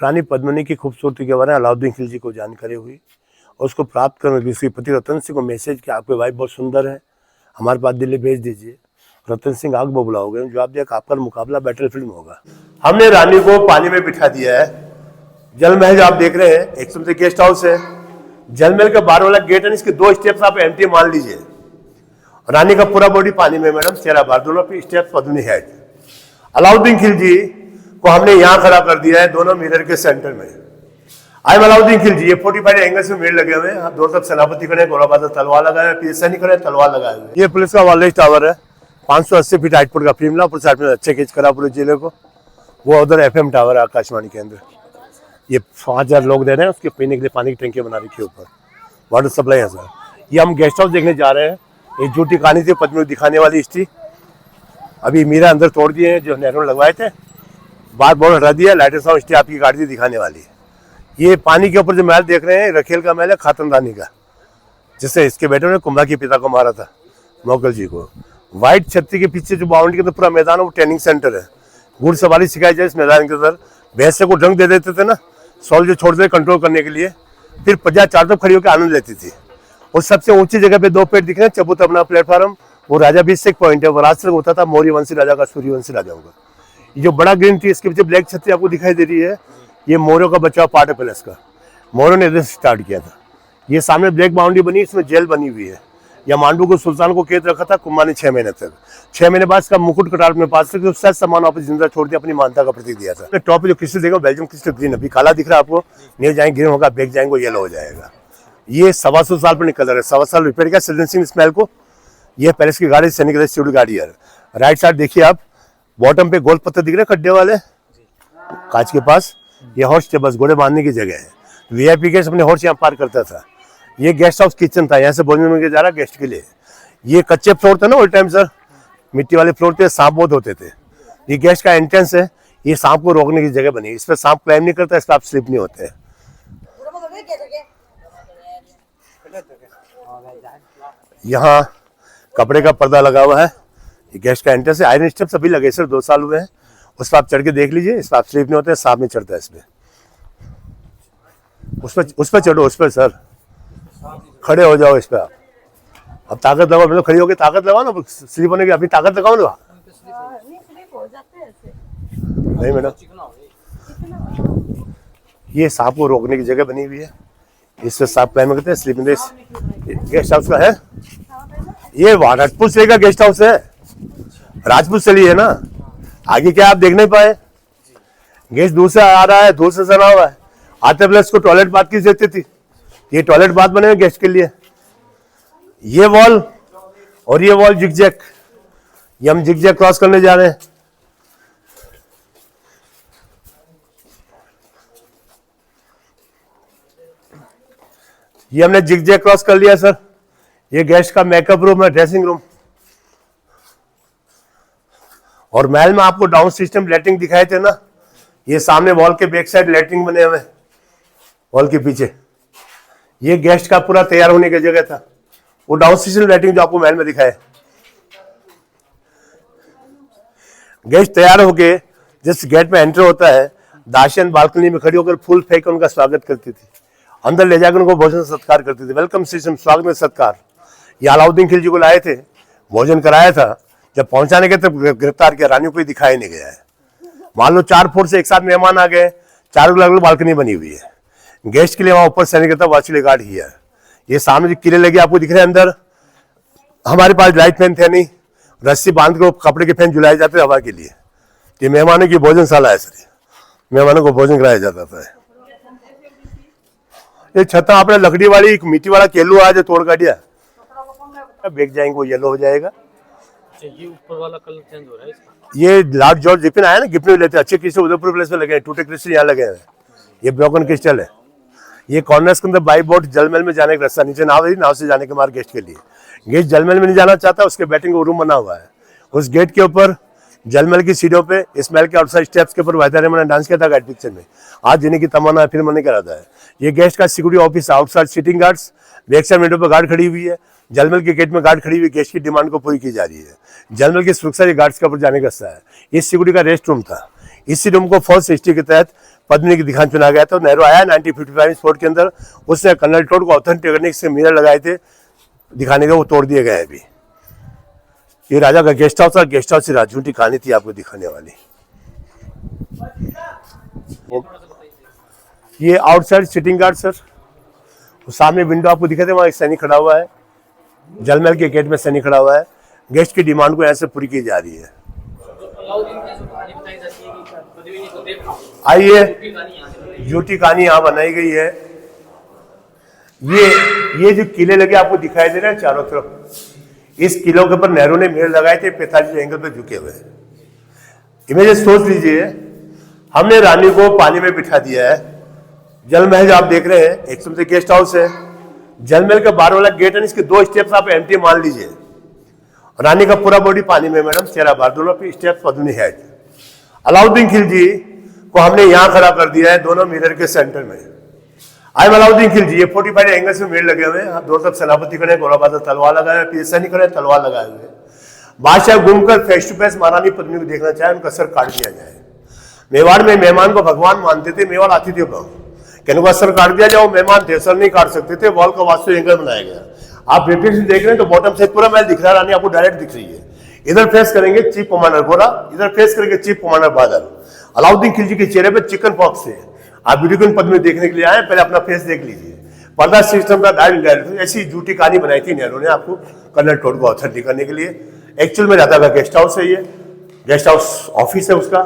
रानी पद्मिनी की खूबसूरती के बारे में अलाउद्दीन खिलजी को जानकारी हुई और उसको प्राप्त करने के उसके पति रतन सिंह को मैसेज कि आपकी वाइफ बहुत सुंदर है, हमारे पास दिल्ली भेज दीजिए। रतन सिंह आग बबूला हो गए, जवाब दिया कि आपका मुकाबला बैटलफील्ड में होगा। हमने रानी को पानी में बिठा दिया है। जल महल आप देख रहे हैं, एक से गेस्ट हाउस है। जल महल का बाहर वाला गेट है, इसके 2 स्टेप्स आप एंट्री मान लीजिए। रानी का पूरा बॉडी पानी में मैडम, चेहरा बाहर, दोनों पे स्टेप्स पद्मिनी हेड। अलाउद्दीन खिलजी को हमने यहां खड़ा कर दिया है, दोनों मिरर के सेंटर में। I am Alauddin Khilji. ये 45 एंगल्स में मिरर लगे हुए हैं। दोनों तरफ सेनापति खड़े, गोलाबाद तलवार लगाए हुए, पीछे सैनिक खड़े, तलवार लगाए हुए। ये पुलिस का वालेज टावर है, 580 फीट हाइट का फिल्म पूरे साइड में अच्छे खींच करा पूरे जिले को। वो उधर FM टावर है आकाशवाणी के अंदर। ये 5000 लोग दे रहे हैं, उसके पीने के लिए पानी की टंकी बना रखी है ऊपर, वाटर सप्लाई है सर। ये हम गेस्ट हाउस देखने जा रहे हैं। ये झूठी कहानी थी पद्मिनी दिखाने वाली हिस्ट्री, अभी मीरा अंदर तोड़ दिए हैं जो नेहरू लगवाए थे, बार बोर्ड हटा दिया। लाइटें साउंड हिस्ट्री आपकी गाड़ी दिखाने वाली है। ये पानी के ऊपर जो महल देख रहे हैं, रखेल का महल है, खातन रानी का, जिससे इसके बेटे ने कुंभा के पिता को मारा था, मोगल जी को। व्हाइट छत्ती के पीछे जो बाउंड्री के अंदर पूरा मैदान है, वो ट्रेनिंग सेंटर है। घुड़सवारी सिखाई जाए इस मैदान के अंदर। भैंसे को ड्रंक दे देते थे ना, सॉल जो छोड़ते थे कंट्रोल करने के लिए, फिर प्रजा चार तरफ खड़ी होकर आनंद लेती थी। और सबसे ऊंची जगह पे 2 पेड़ दिख रहे हैं, चबूतरा प्लेटफॉर्म, वो राजाभिषेक पॉइंट है। वो राज होता था मौर्य वंशी राजा का, सूर्यवंशी राजाओं का। ये जो बड़ा ग्रीन ट्री, इसके पीछे ब्लैक छत्ती आपको दिखाई दे रही है, ये मौर्यों का बचा पार्ट है पैलेस का। मौर्यों ने इधर स्टार्ट किया था। ये सामने ब्लैक बाउंड्री बनी, इसमें जेल बनी हुई है। या मांडू को सुल्तान को कैद रखा था कुंभा ने 6 महीने तक। 6 महीने बाद इसका मुकुट कटार में पास करके उससे सामान वापस जिंदा छोड़ दिया, अपनी मानता का प्रतीक दिया था। टॉप जो क्रिस्टल देखो, बेल्जियम क्रिस्टल ग्रीन, अभी काला दिख रहा है आपको, नहीं जाएंगे ग्रीन होगा, बेच जाएंगे येलो हो जाएगा। ये 125 साल पर निकल रहा है, 125 साल रिपेयर किया सज्जन सिंह स्मेल को। ये पैलेस की गाड़ी, सैनिक सीड गाड़ी है। राइट साइड देखिए आप, बॉटम पे गोल पत्थर दिख रहे हैं खड्डे वाले कांच के पास, ये हॉर्स स्टेबल्स, घोड़े बांधने की जगह है। VIP गेस्ट अपने हॉर्स यहाँ पार करता था। ये गेस्ट हाउस किचन था, यहाँ से भोजन में जा रहा गेस्ट के लिए। ये कच्चे फ्लोर थे ना ओल्ड टाइम सर, मिट्टी वाले फ्लोर थे, सांप बहुत होते थे। ये गेस्ट का एंट्रेंस है, ये सांप को रोकने की जगह बनी। इस पर सांप क्लाइम नहीं करता, इस पर आप स्लिप नहीं होते। यहाँ कपड़े का पर्दा लगा हुआ है, ये गेस्ट का एंट्रेंस है। आयरन स्टेप्स अभी लगे सर, 2 साल हुए हैं। उस पर आप चढ़ के देख लीजिए, इस पर आप स्लिप नहीं होते, सांप नहीं चढ़ता इस पे। उस पर चढ़ो, उस पर सर खड़े हो जाओ इस पे आप। अब ताकत लगाओ, मतलब खड़ी होकर ताकत लगाओ ना, स्लिप होने की अपनी ताकत लगाओ ना। नहीं मैडम, ये सांप को रोकने की जगह बनी हुई है, इससे सांप क्लाइम करते हैं, स्लिप में। गेस्ट हाउस का है ये, राजपूत शैली का गेस्ट हाउस है, राजपूत शैली है ना। आगे क्या आप देख नहीं पाए, गेस्ट दूर से आ रहा है, दूर से सना हुआ है, आते प्लस को टॉयलेट बाथ की जरूरत थी, ये टॉयलेट बाथ बने हुए गेस्ट के लिए। ये वॉल और ये वॉल जिगजैग, ये हम जिगजैग क्रॉस करने जा रहे हैं। ये हमने जिगजैग क्रॉस कर लिया सर। ये गेस्ट का मेकअप रूम है, ड्रेसिंग रूम। और महल में आपको डाउन सिस्टम लैट्रिन दिखाए थे ना, ये सामने वॉल के बैक साइड लैट्रिन बने हुए, वॉल के पीछे। ये गेस्ट का पूरा तैयार होने की जगह था, वो डाउन सिस्टम लैट्रिन जो आपको महल में दिखाए। गेस्ट तैयार होके जिस गेट में एंटर होता है, दासियन बालकनी में खड़ी होकर फूल फेंक उनका स्वागत करती थी, अंदर ले जाकर उनको भोजन सत्कार करती थी। वेलकम सिस्टम, स्वागत में सत्कार। ये अलाउद्दीन खिलजी को लाए थे, भोजन कराया था, जब पहुंचाने के तब गिरफ्तार किया। रानी को ही दिखाया नहीं गया है। मान लो 4 फुट से एक साथ मेहमान आ गए, 4 अलग अलग बालकनी बनी हुई है। गेस्ट के लिए वहां ऊपर सैनिक था, वाचुली गार्ड ही है। ये सामने जो किले लगे आपको दिख रहे हैं अंदर, हमारे पास लाइट फैन थे नहीं, रस्सी बांध के कपड़े के फैन झुलाए जाते हवा के लिए। ये मेहमानों की भोजनशाला है सर, मेहमानों को भोजन कराया जाता था। ये छत आपने लकड़ी वाली, मिट्टी वाला केलू आज तोड़ काटिया, बेच जाएंगे, वो येलो हो जाएगा। ये ऊपर वाला कलर चेंज हो रहा है इसका। ये लॉर्ड जॉर्ज गिफ्ट आया ना, गिफ्ट में लेते हैं अच्छे क्रिस्टल उदयपुर प्लेस में लगे हैं, टूटे क्रिस्टल यहाँ लगे हैं। ये ब्रोकन क्रिस्टल है। ये कॉर्नर्स के अंदर बाई बोट जलमहल में जाने का रास्ता, नीचे नाव है, नाव से जाने के मार्ग गेस्ट के लिए। गेस्ट जलमहल में नहीं जाना चाहता, उसके बैटिंग का रूम बना हुआ है। उस गेट के ऊपर जलमहल की सीढ़ियों पे, इस महल के आउटसाइड स्टेप्स के ऊपर वाहिदा रहमान ने डांस किया था गाइड पिक्चर में। आज जीने की तमन्ना है, फिर मन नहीं कराता है। ये गेस्ट का security office, outside sitting guards, back side window पर गार्ड खड़ी हुई है। जलमहल के गेट में गार्ड खड़ी हुई, गेस्ट की डिमांड को पूरी की जा रही है। जलमहल की सुरक्षा ये गार्ड्स के ऊपर जाने का रास्ता है। ये सिक्योरिटी का रेस्ट रूम था। इसी रूम को फर्स्ट हिस्ट्री के तहत पद्मिनी की दिखाने चुना गया था। नेहरू आया 1955 स्पोर्ट के अंदर, उसने कर्नल टोड को ऑथेंटिक करने से मिरर लगाए थे दिखाने के, वो तोड़ दिए गए हैं अभी। ये राजा का गेस्ट हाउस था, गेस्ट हाउस से राजूटी कहानी थी आपको दिखाने वाली। ये आउटसाइड सिटिंग गार्ड सर, सामने विंडो आपको दिखे थे, वहाँ एक सैनिक खड़ा हुआ है, जलमहल के गेट में सैनिक खड़ा हुआ है। गेस्ट की डिमांड को यहाँ से पूरी की जा रही है। आइए, झूठी कहानी यहाँ बनाई गई है। ये जो किले लगे आपको दिखाई दे रहे हैं चारों तरफ, इस किलों के ऊपर नेहरू ने मिरर लगाए थे 45 एंगल पे झुके हुए। इमेज सोच लीजिए, हमने रानी को पानी में बिठा दिया है, जलमहल जो आप देख रहे हैं एक से गेस्ट हाउस है, जलमहल का बाहर वाला गेट है, इसके 2 स्टेप्स आप एम्प्टी मान लीजिए। रानी का पूरा बॉडी पानी में, मैडम चेहरा बाहर, दोनों पे स्टेप्स पद्मिनी है। अलाउद्दीन खिलजी को हमने यहाँ खड़ा कर दिया है, दोनों मिरर के सेंटर में। आई एम अलाउद्दीन खिलजी, ये 45 एंगल से मिरर लगे हुए हैं, दोनों तरफ सेनापति खड़े, गोलाबाद तलवार लगाए हुए, पीछे सैनिक खड़े तलवार लगाए हुए। बादशाह घूमकर फेस टू फेस महारानी पद्मिनी को देखना चाहे, उनका सर काट दिया जाए। मेवाड़ में मेहमान को भगवान मानते थे, मेवाड़ आतिथ्य को, कहने का सर काट दिया जाए, वो मेहमान थे, सर नहीं काट सकते थे, वॉल का वास्तु एंगल बनाया गया। आप रिफ्लेक्शन देख रहे हैं तो बॉटम से पूरा महल दिख रहा है, रानी आपको डायरेक्ट दिख रही है। इधर फेस करेंगे चीफ कमांडर गोरा, इधर फेस करेंगे चीफ कमांडर बादल। अलाउद्दीन खिलजी के चेहरे पे चिकन पॉक्स है। आप वीडियो को पद्मिनी देखने के लिए आए, पहले अपना फेस देख लीजिए। पर्दा सिस्टम का डायरेक्ट ऐसी झूठी कहानी बनाई थी नेहरू ने आपको कर्नल टोड को ऑथेंटिक करने के लिए। एक्चुअल में राजा का गेस्ट हाउस है, ये गेस्ट हाउस ऑफिस है उसका।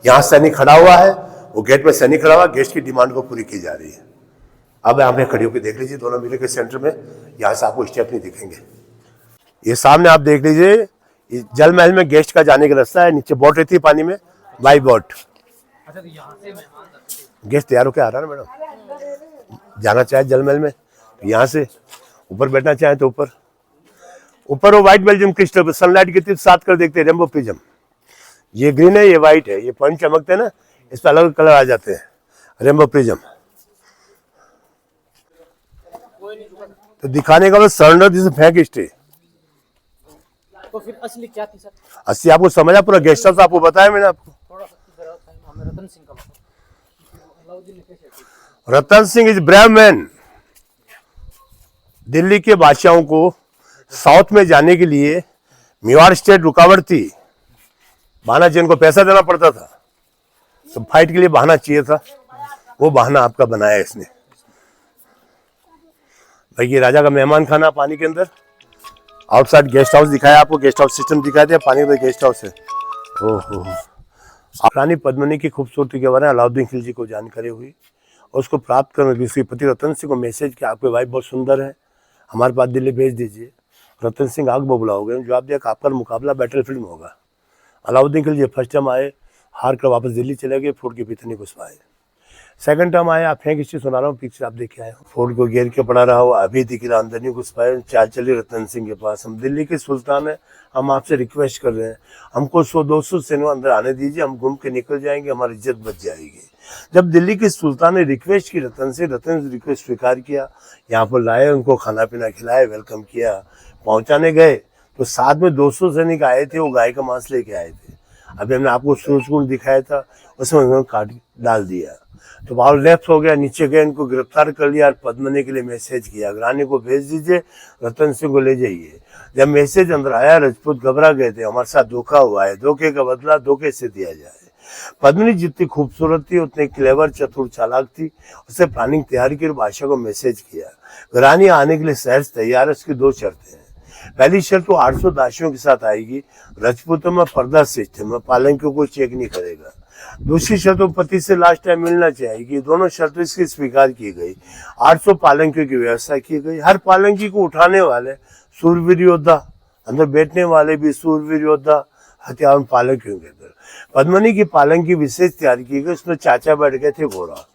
यहाँ सैनिक खड़ा हुआ है, वो गेट में सैनिक खड़ा हुआ, गेस्ट की डिमांड को पूरी की जा रही है। अब यहाँ पे खड़ी होकर देख लीजिए, दोनों मिले के सेंटर में, यहाँ से आपको स्टेप नहीं दिखेंगे। ये सामने आप देख लीजिए, जल महल में गेस्ट का जाने का रास्ता है, नीचे बोट रहती है पानी में, बाई बोट। अच्छा, तो यहाँ से गेस्ट तैयार होकर आ रहा है ना मैडम, जाना चाहे जल महल में तो यहाँ से, ऊपर बैठना चाहे तो ऊपर। ऊपर वो व्हाइट बेल्जियम क्रिस्टल पर सनलाइट की साथ कर देखते हैं, रेनबो प्रिज्म। ये ग्रीन है, ये व्हाइट है, ये पॉइंट चमकते हैं ना, इस पर अलग कलर आ जाते हैं, रेनबो प्रिज्म। तो दिखाने का सरेंडर दिस फेंक स्टे। तो फिर असली क्या थी सर? असली आपको समझा, पूरा गेस्ट हाउस आपको बताया मैंने आपको। थोड़ा सा हमें रतन सिंह का Ratan Singh is brave man. Delhi के बादशाहों को साउथ में जाने के लिए मेवाड़ स्टेट रुकावट थी, बहाना जिनको को पैसा देना पड़ता था, तो फाइट के लिए बहाना चाहिए था, वो बहाना आपका बनाया इसने। भाई ये राजा का मेहमान खाना पानी के अंदर, आउटसाइड गेस्ट हाउस दिखाया आपको, गेस्ट हाउस सिस्टम दिखाया था, पानी में गेस्ट हाउस है। ओहो, रानी पद्मिनी की खूबसूरती के बारे में अलाउद्दीन खिलजी को जानकारी हुई, और उसको प्राप्त करने के उसके पति रतन सिंह को मैसेज किया, आपकी वाइफ बहुत सुंदर है, हमारे पास दिल्ली भेज दीजिए। रतन सिंह आग बबूला हो गए, जवाब दिया कि आपका मुकाबला बैटलफील्ड में होगा। अलाउद्दीन खिलजी फर्स्ट टाइम आए, हार कर वापस दिल्ली चले गए, फोर्ट के भीतर नहीं घुस पाए। सेकंड टाइम आए, आप फेंक हिस्ट्री सुना रहा हूँ, पिक्चर आप देख के आए हो, फोर्ट को घेर के पड़ा रहा हो, अभी दिखला अंदर नहीं घुस पाए। चाल चली रतन सिंह के पास, हम दिल्ली के सुल्तान है, हम आपसे रिक्वेस्ट कर रहे हैं, हमको 100-200 सैनिक अंदर आने दीजिए, हम घूम के निकल जाएंगे, हमारी इज्जत बच जाएगी। जब दिल्ली के सुल्तान ने रिक्वेस्ट की रतन से रिक्वेस्ट स्वीकार किया, यहाँ पर लाए, उनको खाना पीना खिलाए, वेलकम किया, पहुंचाने गए तो साथ में 200 सैनिक आए थे, वो गाय का मांस लेके आए थे। अभी हमने आपको सूरजकुंड दिखाया था, उसमें उन्होंने काट डाल दिया, तो बाहर लेफ्ट हो गया, नीचे गए, इनको गिरफ्तार कर लिया और पद्मिनी के लिए मैसेज किया, रानी को भेज दीजिए, रतन सिंह को ले जाइए। जब मैसेज अंदर आया, राजपूत घबरा गए थे, हमारे साथ धोखा हुआ है, धोखे का बदला धोखे से दिया जाए। पद्मिनी जितनी खूबसूरत थी, उतनी क्लेवर, चतुर, चालाक थी, उससे प्लानिंग तैयार की और बादशाह को मैसेज किया, रानी आने के लिए शहर तैयार है, उसकी 2 शर्तें हैं। पहली शर्त वो 800 दासियों के साथ आएगी, राजपूतों में पर्दा सिस्टम है, पालंकियों को चेक नहीं करेगा। दूसरी शर्त वो पति से लास्ट टाइम मिलना चाहेगी। दोनों शर्तें इसकी स्वीकार की गई। 800 पालंकियों की व्यवस्था की गई, हर पालंकी को उठाने वाले सूरवीर योद्धा, अंदर बैठने वाले भी सूरवीर योद्धा, हथियार पालंकियों के अंदर। पद्मिनी की पालंकी विशेष तैयार की गई, उसमें चाचा बैठ गए थे घोड़ा,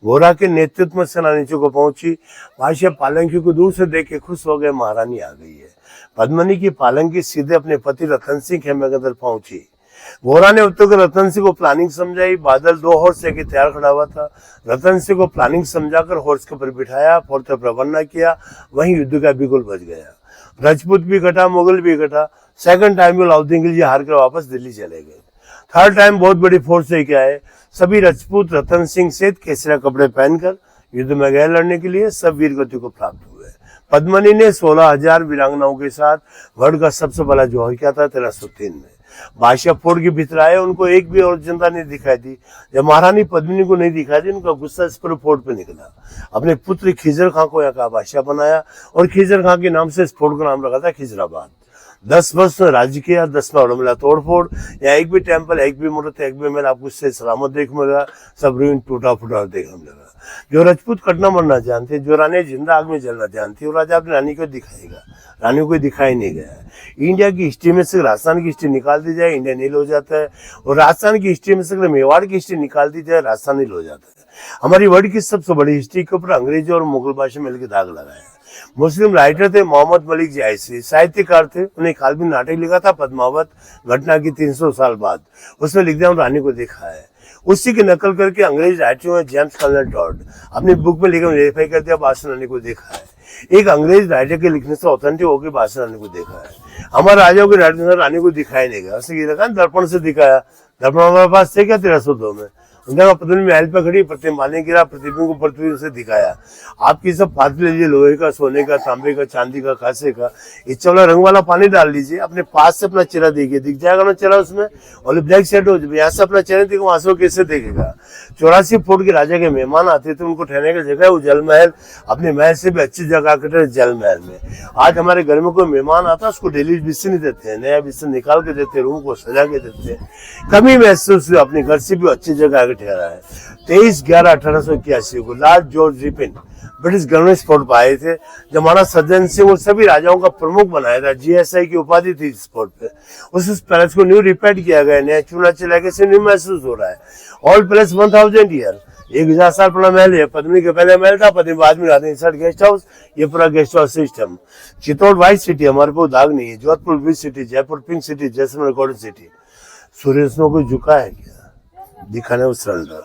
घोड़ा के नेतृत्व में सेना नीचे को पहुंची। बादशाह पालंकी को दूर से देख के खुश हो गए, महारानी आ गई है। पद्मिनी की पालंकी सीधे अपने पति रतन सिंह खेमे के अंदर पहुंची। घोड़ा ने उत्तर रतन सिंह को प्लानिंग समझाई। बादल 2 हॉर्स लेके तैयार खड़ा हुआ था, रतन सिंह को प्लानिंग समझाकर हॉर्स के ऊपर बिठाया, फोर्थ पर रवाना किया। वहीं युद्ध का बिगुल बज गया, राजपूत भी घटा, मुगल भी घटा। सेकंड टाइम में अलाउद्दीन खिलजी हार कर वापस दिल्ली चले गए। थर्ड टाइम बहुत बड़ी फोर्स लेके आए। सभी राजपूत रतन सिंह सहित केसरिया कपड़े पहनकर युद्ध में गए लड़ने के लिए, सब वीर गति को प्राप्त हुए। पद्मनी ने 16,000 वीरांगनाओं के साथ वर्ल्ड का सबसे बड़ा जौहर किया था 1303 में। बादशाह फोर्ट के भीतर आए, उनको एक भी और जनता नहीं दिखाई दी। जब महारानी पद्मिनी को नहीं दिखाई दी, उनका गुस्सा इस पर फोर्ट पे निकला। अपने पुत्र खिजर खां को यहाँ का बादशाह बनाया और खिजर खां के नाम से इस फोर्ट का नाम रखा था खिजराबाद। 10 वर्ष में राज्य किया, 10 में मिला तोड़ फोड़। यहाँ एक भी टेम्पल, एक भी मूर्त, एक भी महल आपको इससे सलामत देखने मिलेगा, सब रूइन टूटा फूटा देखने मिलेगा। जो राजपूत कटना मरना जानते, जो रानी जिंदा आग में जलना जानती, वो राजा अपनी रानी को दिखाएगा। रानी को कोई दिखाई नहीं गया है। इंडिया की हिस्ट्री में से राजस्थान की हिस्ट्री निकाल दी जाए, इंडिया नील हो जाता है, और राजस्थान की हिस्ट्री में से मेवाड़ की हिस्ट्री निकाल दी जाए, राजस्थान नील हो जाता है। हमारी वर्ल्ड की सबसे बड़ी हिस्ट्री के ऊपर अंग्रेजी और मुगल भाषा मिलकर दाग लगाया। मुस्लिम राइटर थे मोहम्मद मलिक जायसी, साहित्यकार थे, उन्हें काल्पनिक नाटक लिखा था पद्मावत, घटना की 300 साल बाद। उसमें लिख दिया रानी को देखा है। उसी की नकल करके अंग्रेज राइटरों में जेम्स कर्नल टॉड अपनी बुक में लिखकर वेरीफाई कर दिया, बादशाह रानी को देखा है। एक अंग्रेज राइटर के लिखने से ऑथेंटिक होकर बादशाह रानी को देखा है। हमारे राजाओं के राइटर रानी को दिखाई नहीं गया, उसने ये लगा दर्पण से दिखाया। दर्पण हमारे पास थे क्या 1302 में? उनका पत्नी महल पर खड़ी प्रतिबिंब ने गिरा, प्रतिबिंब को पृथ्वी से दिखाया। आपकी सब फात लीजिए, लोहे का, सोने का, तांबे का, चांदी का, खासे का, इच्छा वाला रंग वाला पानी डाल लीजिए, अपने पास से अपना चेहरा देखिए, दिख जाएगा ना चेहरा उसमें। और ब्लैक शेड हो जाए, यहाँ से अपना चेहरा देखो, वहां से वो कैसे देखेगा? 84 फुट के राजा के मेहमान आते थे, उनको ठहरने की जगह वो जल महल, अपने महल से भी अच्छी जगह कटे जल महल में। आज हमारे घर में कोई मेहमान आता, उसको डेली बिस्तर नहीं देते हैं, नया बिस्तर निकाल के देते, रूम को सजा के देते। कमी महसूस हुई, अपने घर से भी अच्छी जगह आके ठहरा है। 23/11/1881 को Lord George Ripon British governor sport पर आए थे। जब हमारा सज्जन सिंह वो सभी राजाओं का प्रमुख बनाया था, GSI की उपाधि थी स्पोर्ट पे। उस पैलेस को न्यू रिपेयर किया गया, नया चूना चला के न्यू महसूस हो रहा है। ऑल पैलेस 1000 ईयर, 1000 साल पुराना महल है। पद्मिनी के पहले महल था, पद्मिनी बाद में रहते इंसर्ट गेस्ट हाउस, ये पूरा guest house system. Chittor white city, हमारे को दाग नहीं है। Jodhpur blue city, Jaipur pink city, Jaisalmer golden city. सूर्य में कोई झुका है क्या? दिखाने वो सरेंडर।